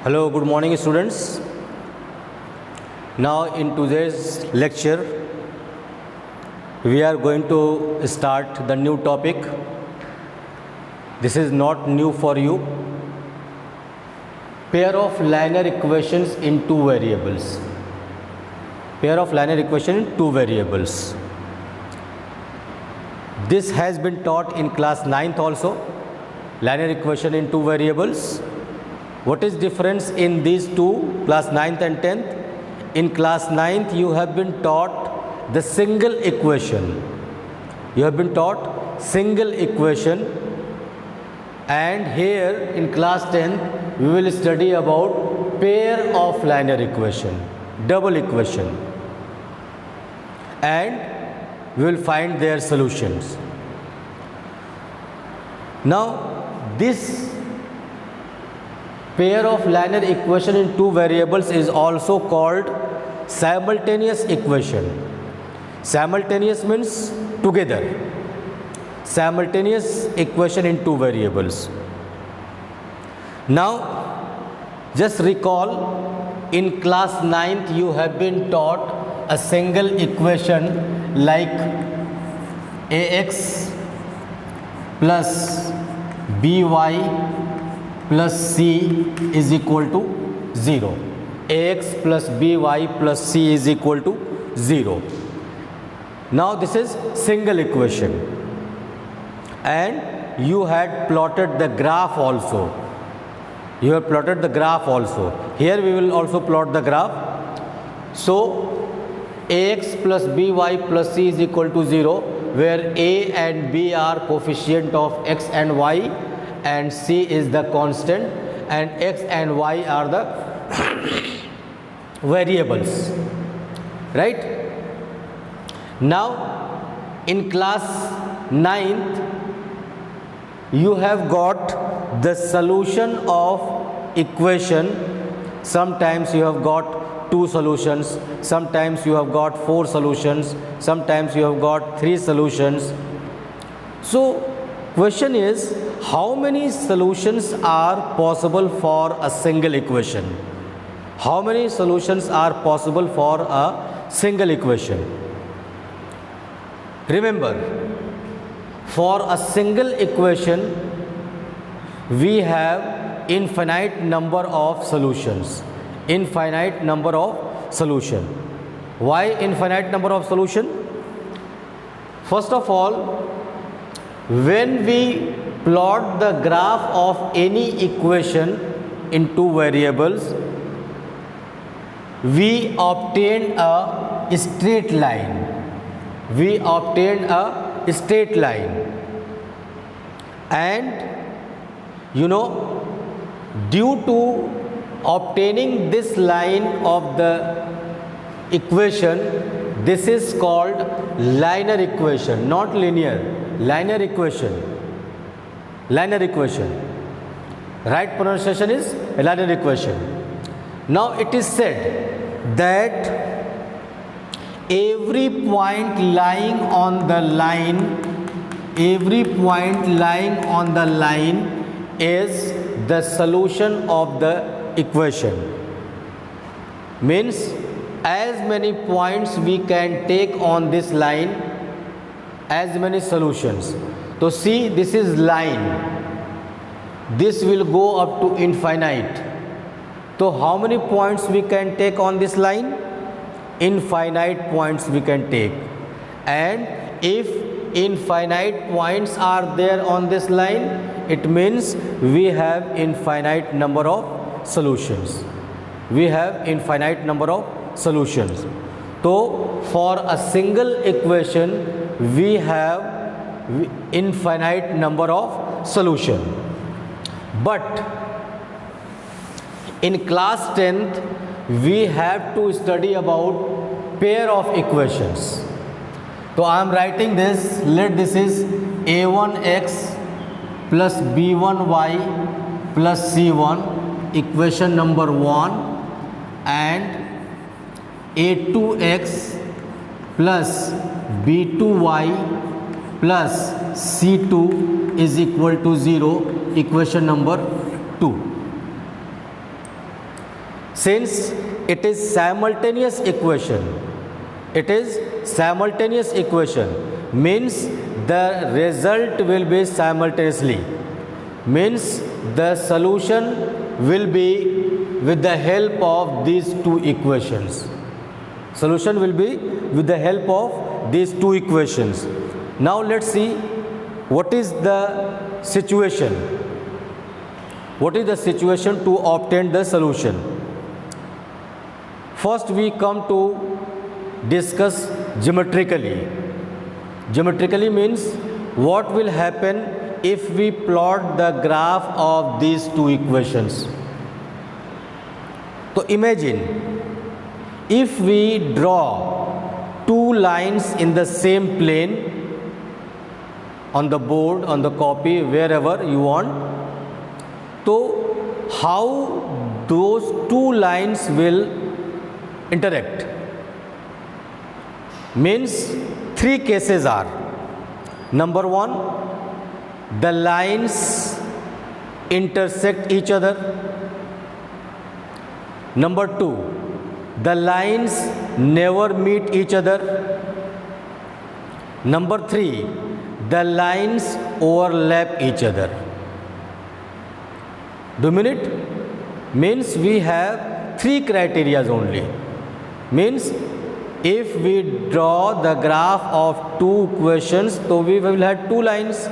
Hello, good morning students. Now in today's lecture we are going to start the new topic. This is not new for you. Pair of linear equations in two variables. Pair of linear equation in two variables. This has been taught in class 9th also. Linear equation in two variables. What is difference in these two, class 9th and 10th? In class 9th you have been taught the single equation. You have been taught single equation, and here in class 10th we will study about pair of linear equation, double equation, and we will find their solutions. Now this pair of linear equation in two variables is also called simultaneous equation. Simultaneous means together. Simultaneous equation in two variables. Now just recall, in class 9th you have been taught a single equation like ax plus by plus c is equal to 0. Ax plus by plus c is equal to 0. Now this is single equation, and you had plotted the graph also. You have plotted the graph also. Here we will also plot the graph. So ax plus by plus c is equal to 0, where a and b are coefficient of x and y, and c is the constant, and x and y are the variables, right? Now in class 9th you have got the solution of equation. Sometimes you have got 2 solutions, sometimes you have got 4 solutions, sometimes you have got 3 solutions. So question is, how many solutions are possible for a single equation? How many solutions are possible for a single equation? Remember, for a single equation we have infinite number of solutions. Infinite number of solution. Why infinite number of solution? First of all, when we plot the graph of any equation in two variables, we obtain a straight line. We obtain a straight line, and due to obtaining this line of the equation, this is called linear equation, not linear. Linear equation. Linear equation. Right pronunciation is linear equation. Now it is said that every point lying on the line, every point lying on the line is the solution of the equation. Means as many points we can take on this line, as many solutions. So see, this is line, this will go up to infinite. So how many points we can take on this line? Infinite points we can take. And if infinite points are there on this line, it means we have infinite number of solutions. We have infinite number of solutions. So for a single equation we have infinite number of solution. But in class 10th we have to study about pair of equations. So I am writing this. Let this is a1x plus b1y plus c1, equation number 1, and a2x plus b2y plus c2 is equal to 0, equation number 2. Since it is simultaneous equation, it is simultaneous equation, means the result will be simultaneously, means the solution will be with the help of these two equations. Solution will be with the help of these two equations. Now let's see what is the situation. What is the situation to obtain the solution? First we come to discuss geometrically. Geometrically means what will happen if we plot the graph of these two equations. So imagine if we draw two lines in the same plane on the board, on the copy, wherever you want. So how those two lines will interact? Means three cases are: number one, the lines intersect each other; number two, the lines never meet each other; number three, the lines overlap each other. Do you mean it? Means we have three criteria only. Means if we draw the graph of two equations, so we will have two lines,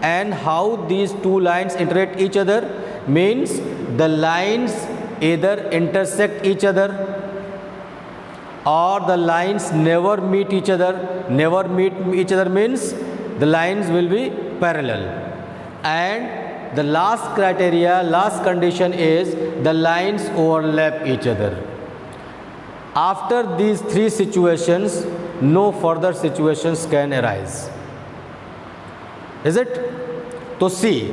and how these two lines interact each other means the lines either intersect each other or the lines never meet each other. Never meet each other means the lines will be parallel, and the last criteria, last condition is the lines overlap each other. After these three situations, no further situations can arise. Is it? So see,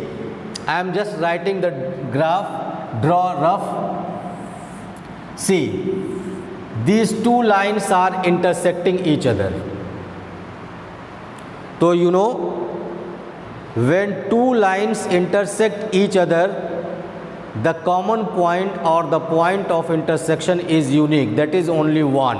I am just writing the graph, draw rough. See, these two lines are intersecting each other. So you know, when two lines intersect each other, the common point or the point of intersection is unique, that is only one.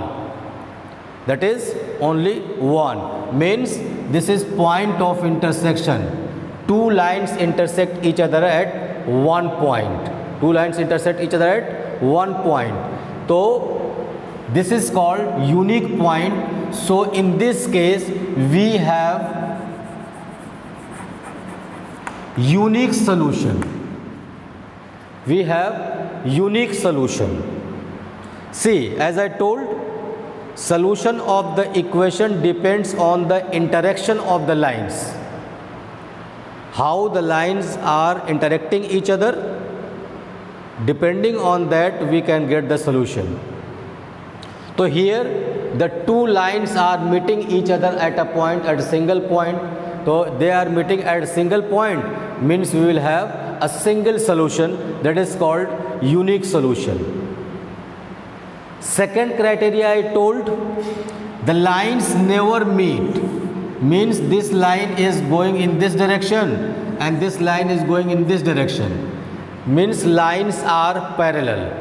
That is only one. Means this is point of intersection. Two lines intersect each other at one point. Two lines intersect each other at one point. So this is called unique point. So in this case we have unique solution. We have unique solution. See, as I told, solution of the equation depends on the interaction of the lines. How the lines are interacting each other, depending on that we can get the solution. So here the two lines are meeting each other at a point, at a single point. So they are meeting at a single point, means we will have a single solution, that is called unique solution. Second criteria I told, the lines never meet, means this line is going in this direction and this line is going in this direction, means lines are parallel.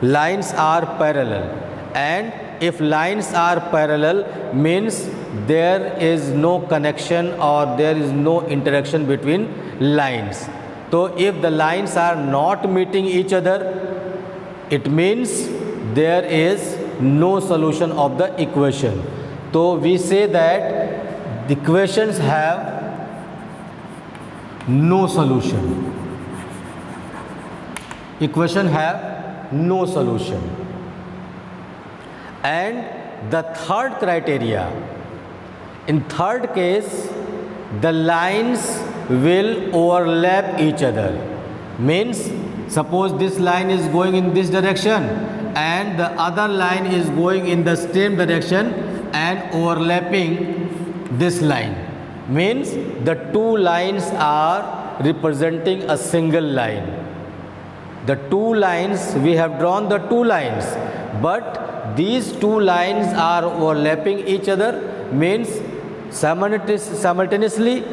Lines are parallel, and if lines are parallel means there is no connection or there is no interaction between lines. So if the lines are not meeting each other, it means there is no solution of the equation. So we say that the equations have no solution. Equation have no solution. And the third criteria, in third case, the lines will overlap each other. Means suppose this line is going in this direction and the other line is going in the same direction and overlapping this line, means the two lines are representing a single line. The two lines, we have drawn the two lines, but these two lines are overlapping each other, means simultaneously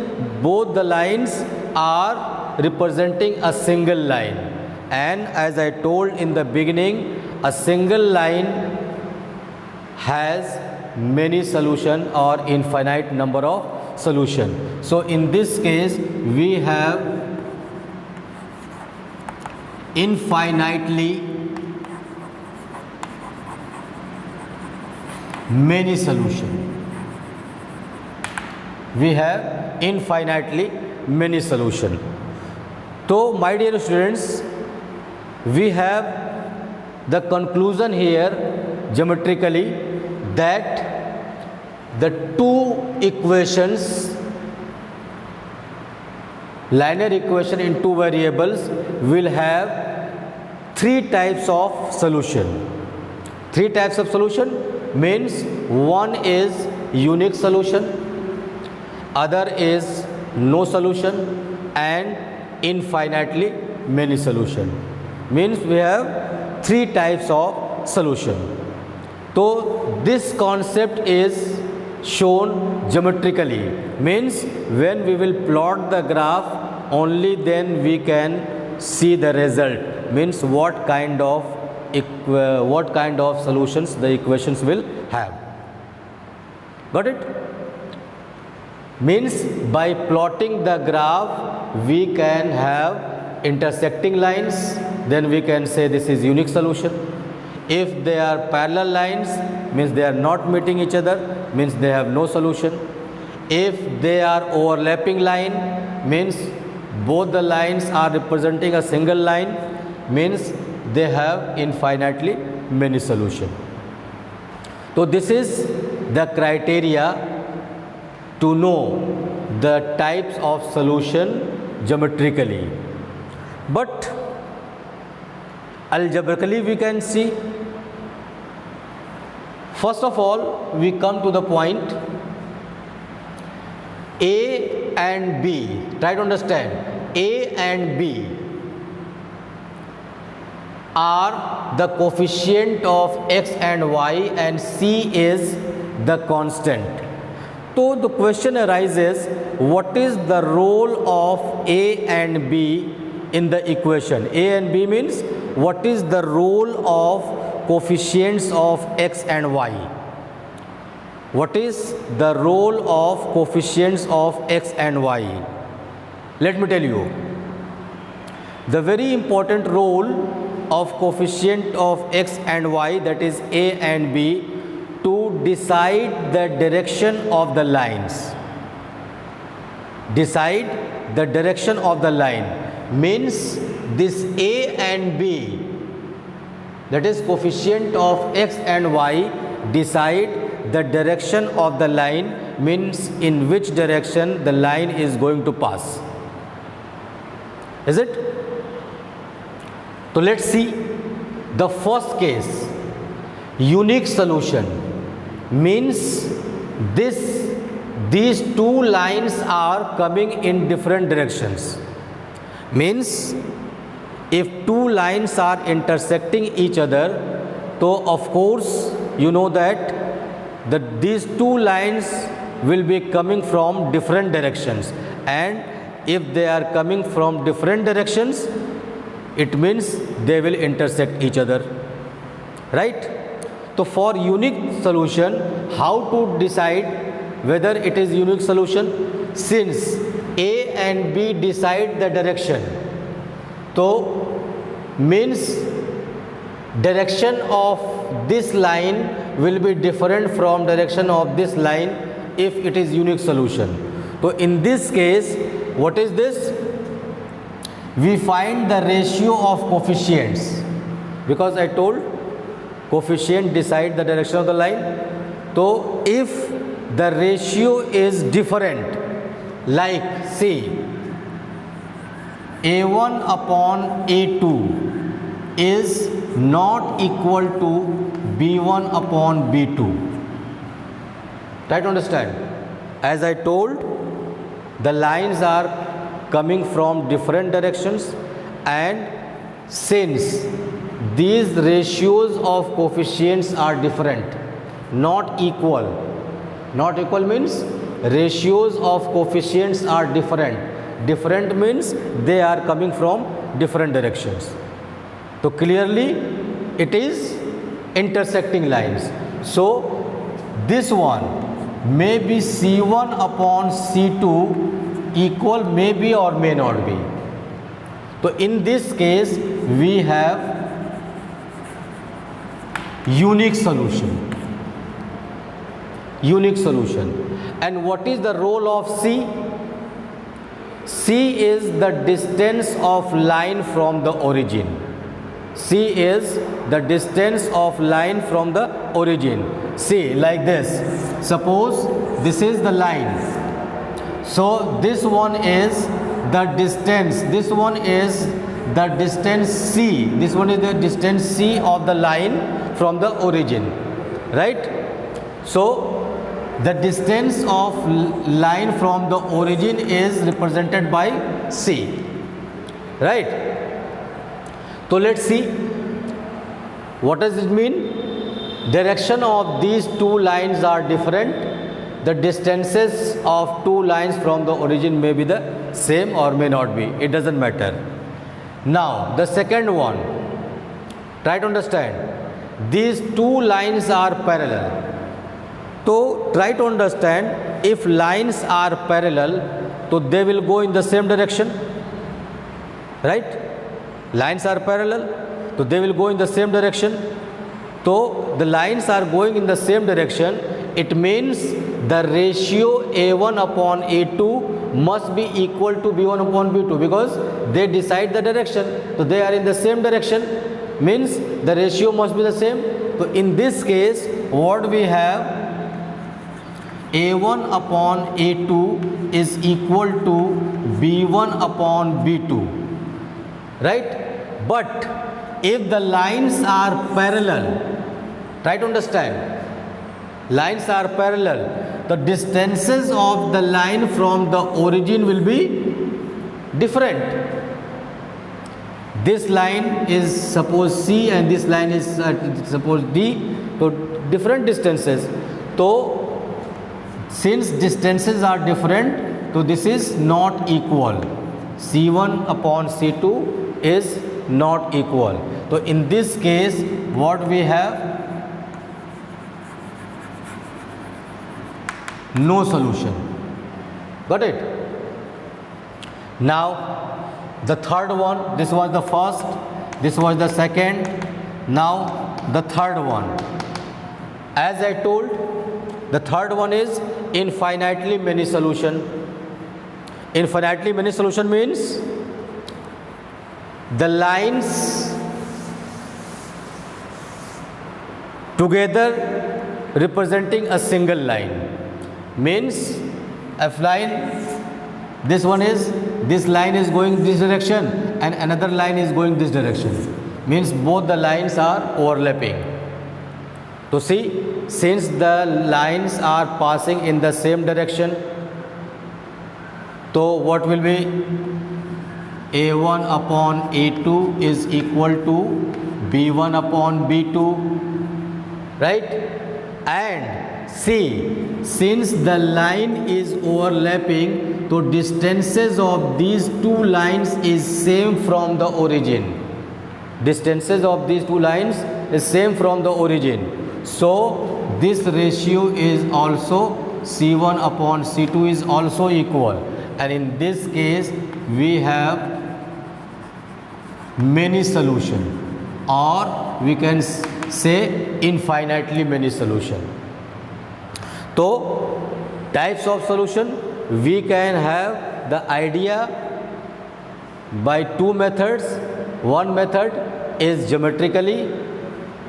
both the lines are representing a single line. And as I told in the beginning, a single line has many solution or infinite number of solution. So in this case we have infinitely many solution. We have infinitely many solution. So my dear students, we have the conclusion here geometrically that the two equations, linear equation in two variables, will have three types of solution. Three types of solution means one is unique solution, other is no solution, and infinitely many solution. Means we have three types of solution. So this concept is shown geometrically, means when we will plot the graph, only then we can see the result, means what kind of solutions the equations will have. Got it? Means by plotting the graph we can have intersecting lines, then we can say this is unique solution. If they are parallel lines, means they are not meeting each other, means they have no solution. If they are overlapping line, means both the lines are representing a single line, means they have infinitely many solution. So this is the criteria to know the types of solution geometrically. But algebraically we can see. First of all, we come to the point A and B. Try to understand. A and B are the coefficient of x and y, and C is the constant. So the question arises, what is the role of A and B in the equation? A and B means what is the role of coefficients of x and y? What is the role of coefficients of x and y? Let me tell you. The very important role of coefficient of x and y, that is A and B, to decide the direction of the lines. Decide the direction of the line means this A and B, that is coefficient of x and y, decide the direction of the line, means in which direction the line is going to pass. Is it? So let's see the first case. Unique solution means these two lines are coming in different directions. Means if two lines are intersecting each other, so of course you know that these two lines will be coming from different directions, and if they are coming from different directions, it means they will intersect each other, right? So for unique solution, how to decide whether it is unique solution? Since A and B decide the direction, so means direction of this line will be different from direction of this line if it is unique solution. So in this case, what is this? We find the ratio of coefficients, because I told coefficient decide the direction of the line. So if the ratio is different, like say A1 upon A2 is not equal to B1 upon B2. Try to understand. As I told, the lines are coming from different directions, and since these ratios of coefficients are different, not equal means ratios of coefficients are different means they are coming from different directions. So clearly it is intersecting lines. So this one may be C1 upon C2 equal, may be or may not be. So in this case we have unique solution. Unique solution. And what is the role of C? C is the distance of line from the origin. C is the distance of line from the origin. See, like this. Suppose this is the line. So this one is the distance. This one is the distance C. This one is the distance C of the line from the origin. Right? So the distance of line from the origin is represented by C. Right? So let's see. What does it mean? Direction of these two lines are different. The distances of two lines from the origin may be the same or may not be. It doesn't matter. Now the second one. Try to understand. These two lines are parallel. So try to understand, if lines are parallel, so they will go in the same direction. Right? Lines are parallel, so they will go in the same direction. So the lines are going in the same direction. It means the ratio A1 upon A2 must be equal to B1 upon B2, because they decide the direction. So they are in the same direction, means the ratio must be the same. So in this case, what we have, A1 upon A2 is equal to B1 upon B2. Right? But if the lines are parallel, try to understand, lines are parallel, the distances of the line from the origin will be different. This line is suppose C and this line is suppose D, so different distances. So since distances are different, so this is not equal. C1 upon C2 is not equal. So in this case, what we have? No solution. Got it? Now the third one, this was the first, this was the second, now the third one. As I told, the third one is infinitely many solution. Infinitely many solution means the lines together representing a single line. Means F line, this one is, this line is going this direction and another line is going this direction. Means both the lines are overlapping. So see, since the lines are passing in the same direction, so what will be? A1 upon A2 is equal to B1 upon B2, right? And see, since the line is overlapping, so distances of these two lines is same from the origin. Distances of these two lines is same from the origin. So this ratio is also C1 upon C2 is also equal. And in this case, we have many solution, or we can say infinitely many solution. So types of solution, we can have the idea by two methods. One method is geometrically,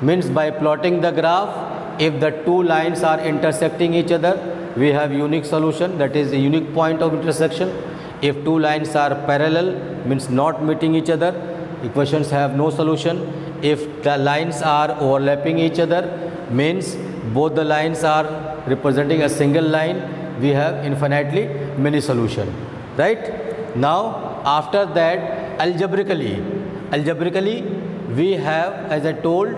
means by plotting the graph. If the two lines are intersecting each other, we have unique solution, that is a unique point of intersection. If two lines are parallel, means not meeting each other, equations have no solution. If the lines are overlapping each other, means both the lines are representing a single line, we have infinitely many solution. Right? Now after that, algebraically we have, as I told,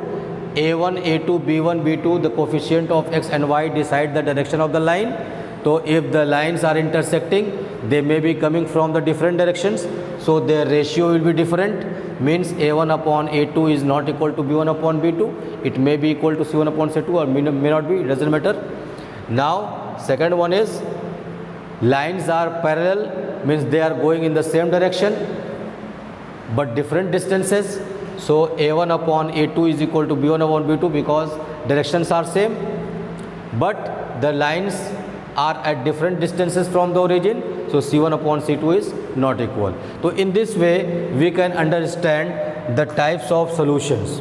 A1, A2, B1, B2, the coefficient of x and y decide the direction of the line. So if the lines are intersecting, they may be coming from the different directions, so their ratio will be different. means a1 upon a2 is not equal to b1 upon b2. It may be equal to c1 upon c2 or may not be, it doesn't matter. Now second one is lines are parallel, means they are going in the same direction but different distances. So a1 upon a2 is equal to b1 upon b2 because directions are same, but the lines are at different distances from the origin. So c1 upon c2 is not equal. So in this way we can understand the types of solutions,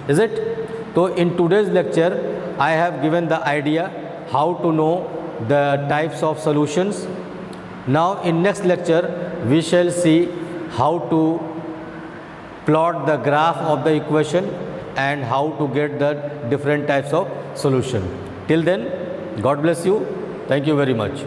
is it? So in today's lecture I have given the idea how to know the types of solutions. Now in next lecture we shall see how to plot the graph of the equation and how to get the different types of solution. Till then, God bless you. Thank you very much.